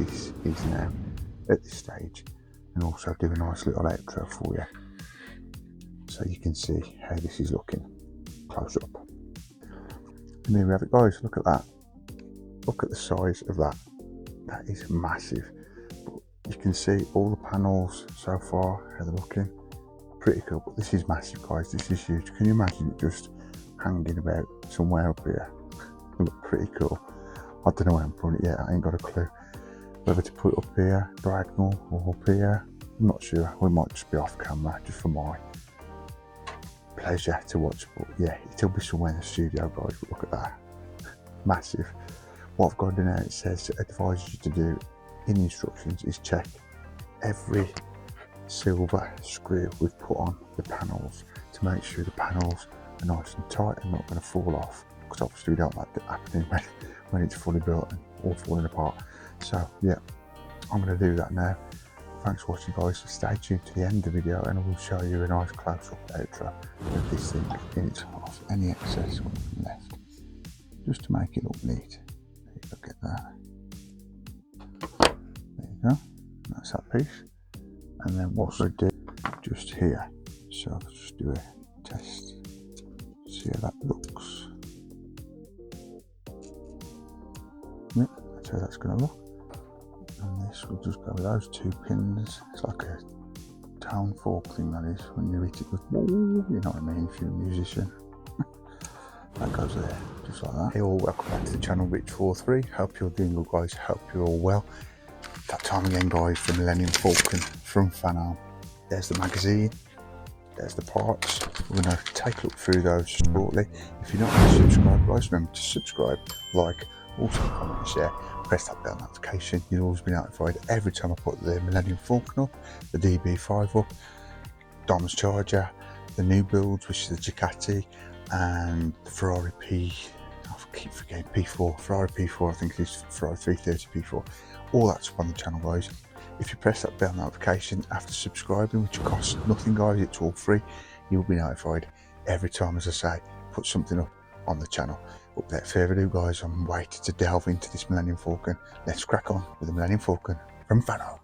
this is now at this stage, and also do a nice little outro for you so you can see how this is looking close up. And there we have it, guys. Look at that. Look at the size of that. That is massive. But you can see all the panels so far, how they're looking. Pretty cool, but this is massive, guys. This is huge. Can you imagine it just hanging about somewhere up here? It look pretty cool. I don't know where I'm putting it yet. I ain't got a clue whether to put it up here, diagonal, or up here. I'm not sure. We might just be off camera just for my pleasure to watch. But yeah, it'll be somewhere in the studio, guys. But look at that. Massive. What I've got to do now, it says it advises you to do in the instructions is check every silver screw we've put on the panels to make sure the panels are nice and tight and not going to fall off, because obviously we don't like that happening when it's fully built and all falling apart. So yeah, I'm going to do that now. Thanks for watching, guys. Stay tuned to the end of the video and I will show you a nice close-up outro of this thing in its half, any excess left, just to make it look neat. Look at that. There you go. That's that piece. And then what we'll do just here. So I'll just do a test. See how that looks. Yep, that's how that's going to look. And this will just go with those two pins. It's like a town folk thing, that is, when you hit it with, you know what I mean, if you're a musician. That goes there, just like that. Hey all, welcome back to the channel, Rich43. Hope you're doing good, guys. Hope you're all well. That time again, guys, the Millennium Falcon from Fanhome. There's the magazine, there's the parts. We're going to take a look through those shortly. If you're not going to subscribe, guys, remember to subscribe, like, also comment and share. Press that bell notification. You'll always be notified every time I put the Millennium Falcon up, the DB5 up, Dom's Charger, the new builds, which is the Ducati, and the Ferrari I keep forgetting P4, Ferrari P4, I think it is Ferrari 330 P4. All that's up on the channel, guys. If you press that bell notification after subscribing, which costs nothing, guys, it's all free, you'll be notified every time, as I say, put something up on the channel. But without further ado, guys, I'm waiting to delve into this Millennium Falcon. Let's crack on with the Millennium Falcon from Fanhome.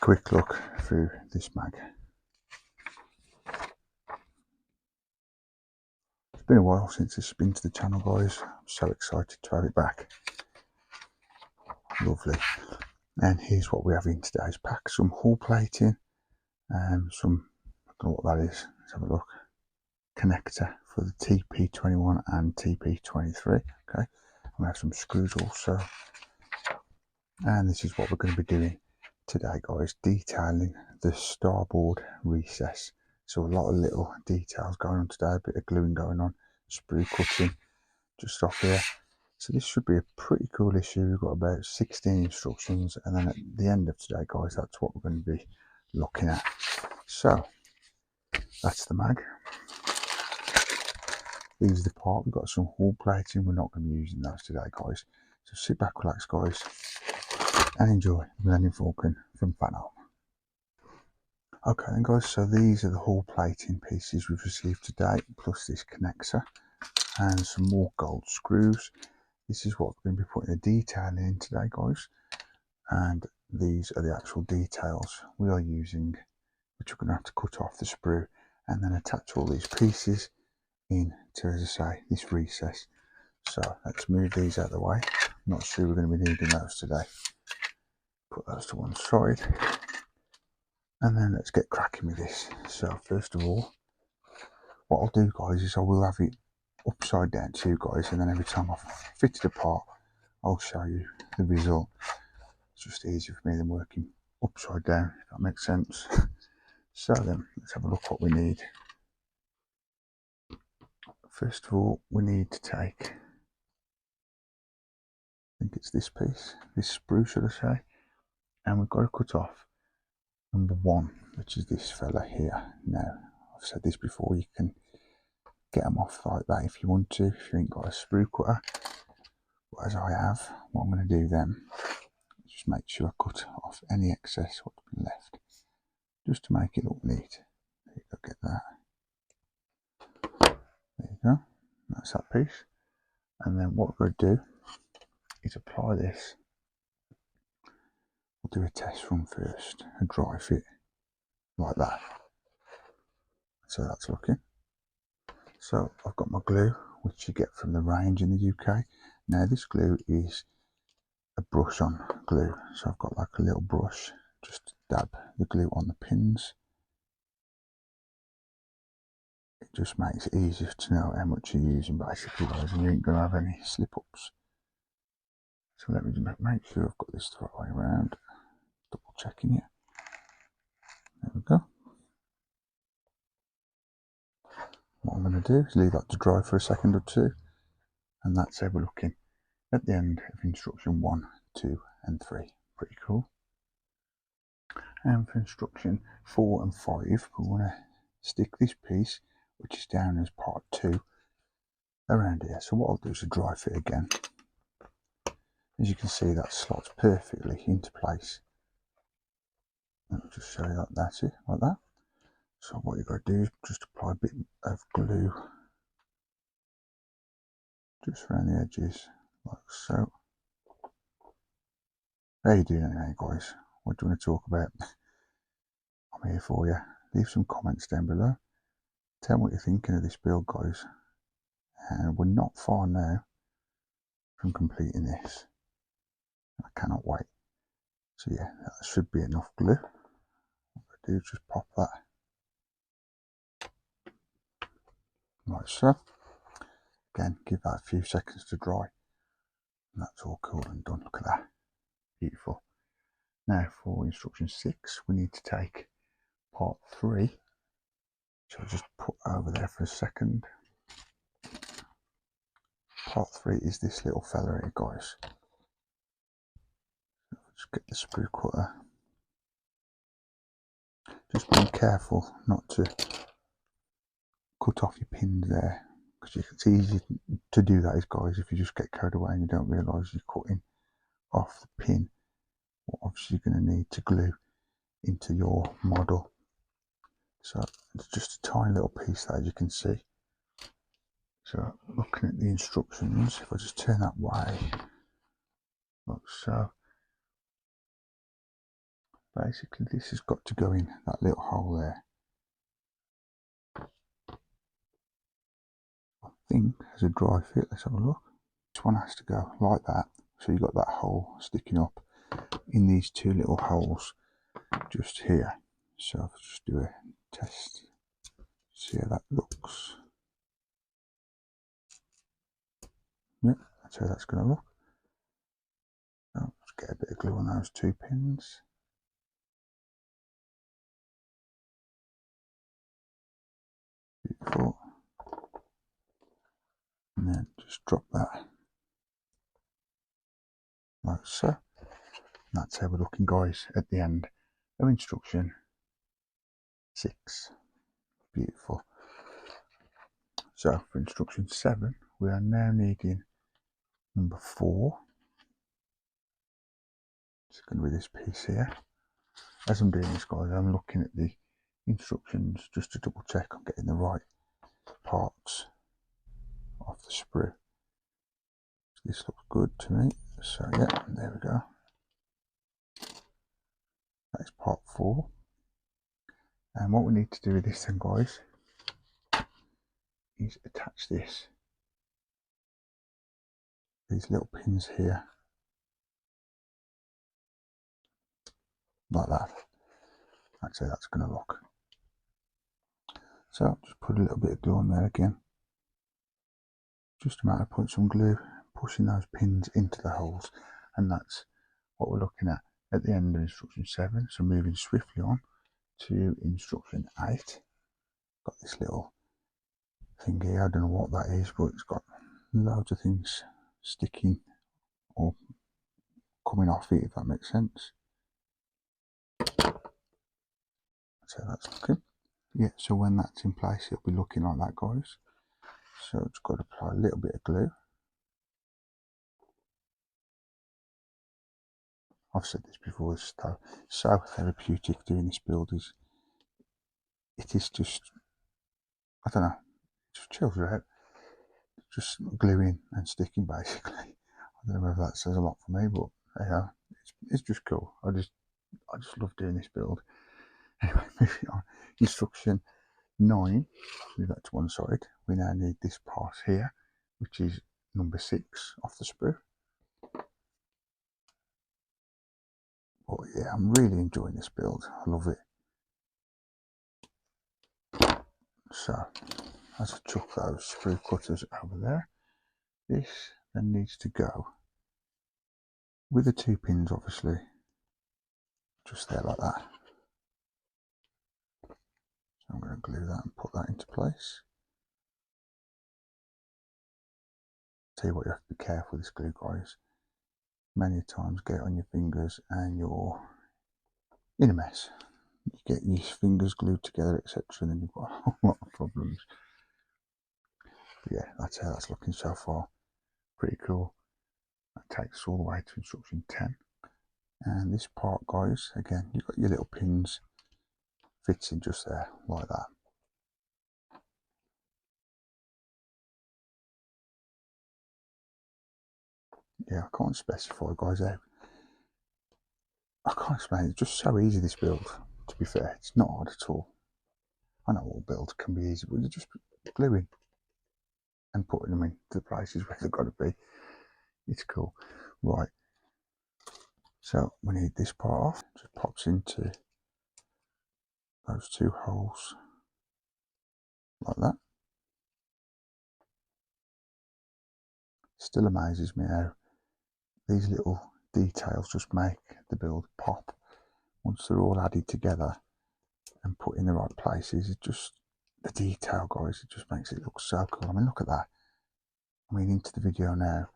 Quick look through this mag. It's been a while since it's been to the channel, guys. I'm so excited to have it back. Lovely. And here's what we have in today's pack: some hull plating, some, I don't know what that is, let's have a look, connector for the TP21 and TP23. Okay, and we have some screws also, and this is what we're going to be doing today, guys, detailing the starboard recess. So a lot of little details going on today, a bit of gluing going on, sprue cutting just off here. So this should be a pretty cool issue. We've got about 16 instructions, and then at the end of today, guys, that's what we're going to be looking at. So that's the mag. These are the part. We've got some hull plating. We're not going to be using those today, guys. So sit back, relax, guys, and enjoy the Millennium Falcon from Fanhome. Okay then, guys, so these are the hull plating pieces we've received today, plus this connector. and some more gold screws. This is what we're going to be putting the detailing in today, guys, and these are the actual details we are using, which we're going to have to cut off the sprue and then attach all these pieces into, as I say, this recess. So let's move these out of the way. I'm not sure we're going to be needing those today. Put those to one side, and then let's get cracking with this. So first of all, what I'll do, guys, is I will have it upside down to you guys, and then every time I've fitted apart, I'll show you the result. It's just easier for me than working upside down, if that makes sense. So then, let's have a look what we need. First of all, we need to take, I think it's this piece, this sprue, should I say, and we've got to cut off number 1, which is this fella here. Now, I've said this before, you can get them off like that if you want to, if you ain't got a sprue cutter. But as I have, what I'm going to do then is just make sure I cut off any excess what's been left, just to make it look neat. There you go, get that. There you go, that's that piece. And then what we're going to do is apply this. We'll do a test run first, a dry fit, like that. So that's looking. So I've got my glue, which you get from the range in the UK. Now this glue is a brush on glue. So I've got like a little brush, just dab the glue on the pins. It just makes it easier to know how much you're using basically, guys, and you ain't going to have any slip-ups. So let me just make sure I've got this the right way around. Double checking it. There we go. What I'm going to do is leave that to dry for a second or two, and that's how we're looking at the end of instruction 1, 2 and 3. Pretty cool. And for instruction 4 and 5, we want to stick this piece, which is down as part 2, around here. So what I'll do is a dry fit again. As you can see, that slots perfectly into place. Let me just show you that, that's it, like that. So what you've got to do is just apply a bit of glue just around the edges, like so. How you doing anyway, guys? What do you want to talk about? I'm here for you. Leave some comments down below. Tell me what you're thinking of this build, guys. And we're not far now from completing this. I cannot wait. So yeah, that should be enough glue. What I do is just pop that like so. Again, give that a few seconds to dry. And that's all cool and done. Look at that. Beautiful. Now for instruction 6, we need to take part 3. So I'll just put over there for a second. Part 3 is this little fella here, guys. Just get the sprue cutter. Just being careful not to cut off your pins there, because it's easy to do that, guys, if you just get carried away and you don't realise you're cutting off the pin. What obviously you're going to need to glue into your model. So it's just a tiny little piece that, as you can see. So looking at the instructions, if I just turn that way, like so. Basically this has got to go in that little hole there. I think as a dry fit, let's have a look. This one has to go like that. So you've got that hole sticking up in these 2 little holes just here. So I'll just do a test, see how that looks. Yep, that's how that's going to look. So let's get a bit of glue on those 2 pins. Beautiful. And then just drop that like so. And that's how we're looking, guys, at the end of instruction 6. Beautiful. So for instruction 7, we are now needing number 4. It's going to be this piece here. As I'm doing this, guys, I'm looking at the instructions just to double check I'm getting the right parts off the sprue. This looks good to me, so yeah, there we go. That's part 4. And what we need to do with this then, guys, is attach these little pins here, like that. That's how that's going to look. So just put a little bit of glue on there again. Just a matter of putting some glue, pushing those pins into the holes, and that's what we're looking at the end of instruction 7. So moving swiftly on to instruction 8. Got this little thing here, I don't know what that is, but it's got loads of things sticking or coming off it, if that makes sense. So that's looking. Yeah, so when that's in place, it'll be looking like that, guys. So it's got to apply a little bit of glue. I've said this before, it's so therapeutic doing this build. It is just, I don't know, it just chills you out. Just gluing and sticking, basically. I don't know if that says a lot for me, but yeah, it's just cool. I just love doing this build. Anyway, moving on. Instruction 9, move that to one side. We now need this part here, which is number 6 off the sprue. But yeah, I'm really enjoying this build. I love it. So, as I chuck those sprue cutters over there, this then needs to go with the 2 pins, obviously, just there like that. So I'm going to glue that and put that into place. Tell you what, you have to be careful with this glue, guys. Many times get it on your fingers and you're in a mess. You get your fingers glued together, etc., and then you've got a whole lot of problems. But yeah, that's how that's looking so far. Pretty cool. That takes us all the way to instruction 10. And this part, guys, again, you've got your little pins, fits in just there, like that. Yeah, I can't specify, guys, how. I can't explain it. It's just so easy, this build, to be fair. It's not hard at all. I know all builds can be easy, but you're just gluing and putting them into the places where they've got to be. It's cool. Right. So we need this part off. Just pops into those 2 holes like that. Still amazes me how these little details just make the build pop once they're all added together and put in the right places. It just, the detail, guys, it just makes it look so cool. I mean, look at that. I mean, into the video now.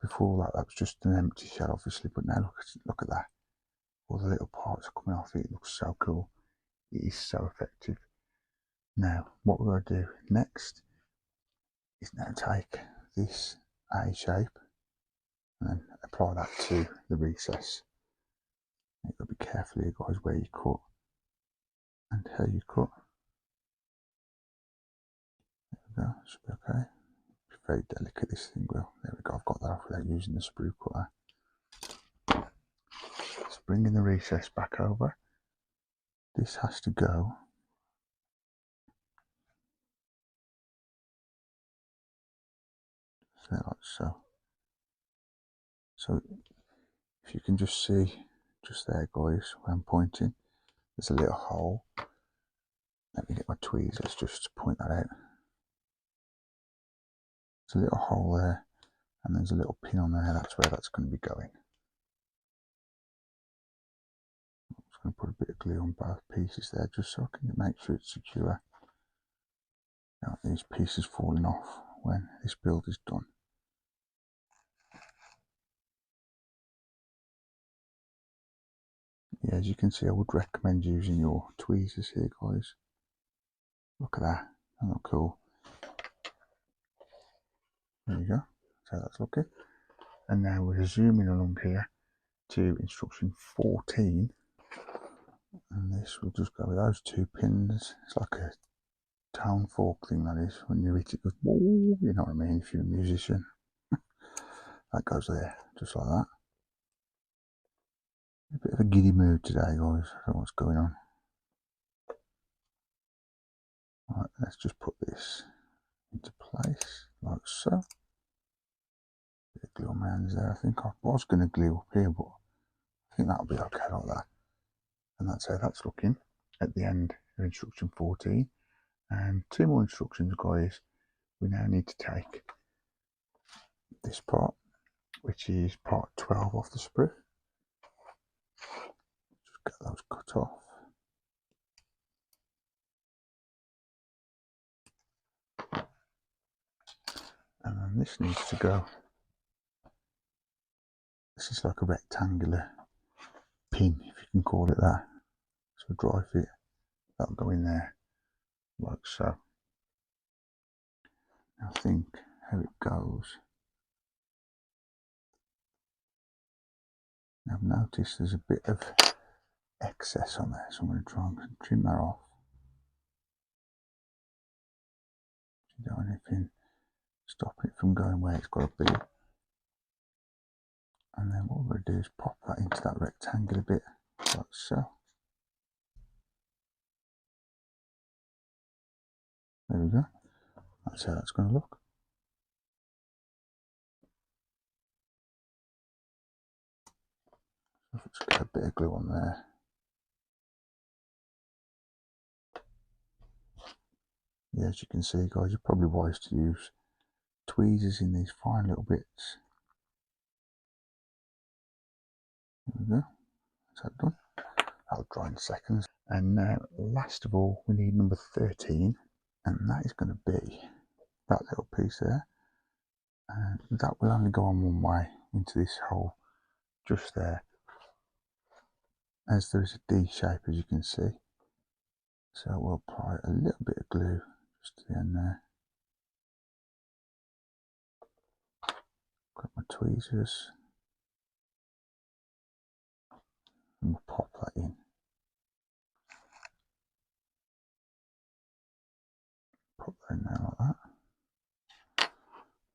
Before that was just an empty shell, obviously, but now look at that. All the little parts are coming off it. It looks so cool. It is so effective. Now, what we're going to do next is now take this A shape and then apply that to the recess. You've got to be careful here, guys, where you cut and how you cut. There we go, should be okay. Be very delicate, this thing will. There we go, I've got that off without using the sprue cutter. So bringing the recess back over, this has to go like so. So if you can just see just there, guys, where I'm pointing, there's a little hole. Let me get my tweezers just to point that out. There's a little hole there, and there's a little pin on there. That's where that's going to be going. I'm just going to put a bit of glue on both pieces there, just so I can make sure it's secure. Now, these pieces falling off when this build is done. Yeah, as you can see, I would recommend using your tweezers here, guys. Look at that. Isn't that cool? There you go. So that's looking. And now we're zooming along here to instruction 14. And this will just go with those 2 pins. It's like a tone fork thing that is. When you hit it, goes, whoa, you know what I mean, if you're a musician. That goes there, just like that. A bit of a giddy mood today, guys. I don't know what's going on. Right, let's just put this into place, like so. Bit of glue on my hands there. I think I was going to glue up here, but I think that'll be okay like that. And that's how that's looking at the end of instruction 14. And 2 more instructions, guys. We now need to take this part, which is part 12 off the sprue. Just get those cut off. And then this needs to go. This is like a rectangular pin, if you can call it that. So dry fit, that'll go in there, like so. I think how it goes. Now I've noticed there's a bit of excess on there, so I'm going to try and trim that off. Don't do anything, stop it from going where it's got to be. And then what we're going to do is pop that into that rectangular bit, like so. There we go. That's how that's going to look. So let's get a bit of glue on there. Yeah, as you can see, guys, you're probably wise to use tweezers in these fine little bits. There we go. That's that done. That'll dry in seconds. And now, last of all, we need number 13, and that is going to be that little piece there. And that will only go on one way into this hole just there, as there is a D shape, as you can see. So we'll apply a little bit of glue just to the end there. Grab my tweezers and we'll pop that in. Pop that in there like that.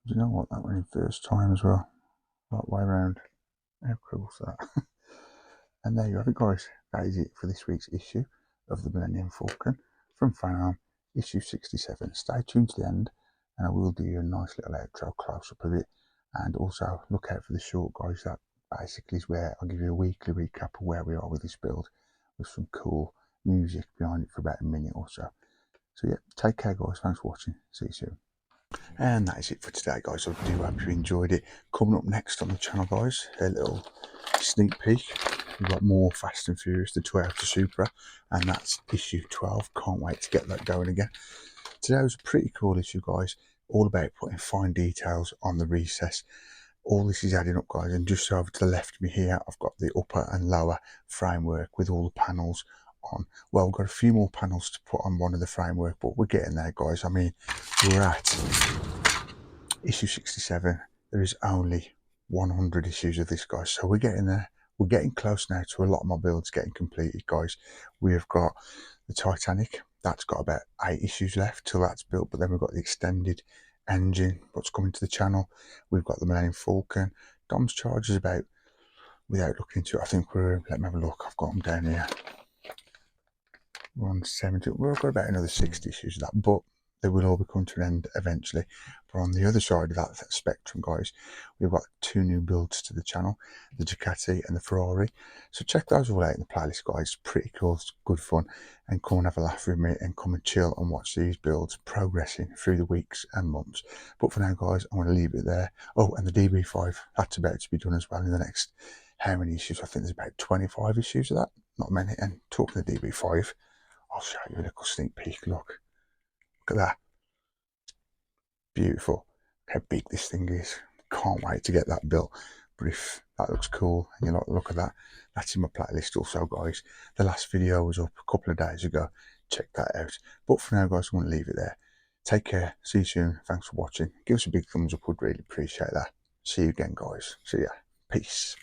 Do you know what? That went in first time as well. Right way around. How cool is that? And there you have it, guys. That is it for this week's issue of the Millennium Falcon from Fanhome, issue 67. Stay tuned to the end, and I will do you a nice little outro close-up of it. And also look out for the short, guys. That basically is where I'll give you a weekly recap of where we are with this build, with some cool music behind it for about a minute or so. So yeah, take care, guys. Thanks for watching. See you soon. And that is it for today, guys. I do hope you enjoyed it. Coming up next on the channel, guys, a little sneak peek. We've got more Fast and Furious, the Toyota Supra, and that's issue 12. Can't wait to get that going again. Today was a pretty cool issue, guys, all about putting fine details on the recess. All this is adding up, guys, and just over to the left of me here, I've got the upper and lower framework with all the panels on. Well, we've got a few more panels to put on one of the framework, but we're getting there, guys. I mean, we're at issue 67. There is only 100 issues of this, guys, so we're getting there. We're getting close now to a lot of my builds getting completed, guys. We have got the Titanic. That's got about 8 issues left till that's built, but then we've got the extended engine, what's coming to the channel. We've got the Millennium Falcon. Dom's charge is about, without looking into it, I think we're, let me have a look, I've got them down here. We're on 70, we've got about another 60 issues of that, but they will all be coming to an end eventually. But on the other side of that spectrum, guys, we've got 2 new builds to the channel, the Ducati and the Ferrari. So check those all out in the playlist, guys. It's pretty cool, it's good fun. And come and have a laugh with me and come and chill and watch these builds progressing through the weeks and months. But for now, guys, I'm going to leave it there. Oh, and the DB5, that's about to be done as well in the next, how many issues? I think there's about 25 issues of that. Not many. And talking the DB5, I'll show you a little sneak peek. Look at that. Beautiful. How big this thing is. Can't wait to get that built. But if that looks cool and you like the look of that, that's in my playlist also, guys. The last video was up a couple of days ago. Check that out. But for now, guys, I want to leave it there. Take care. See you soon. Thanks for watching. Give us a big thumbs up. Would really appreciate that. See you again, guys. See ya. Peace.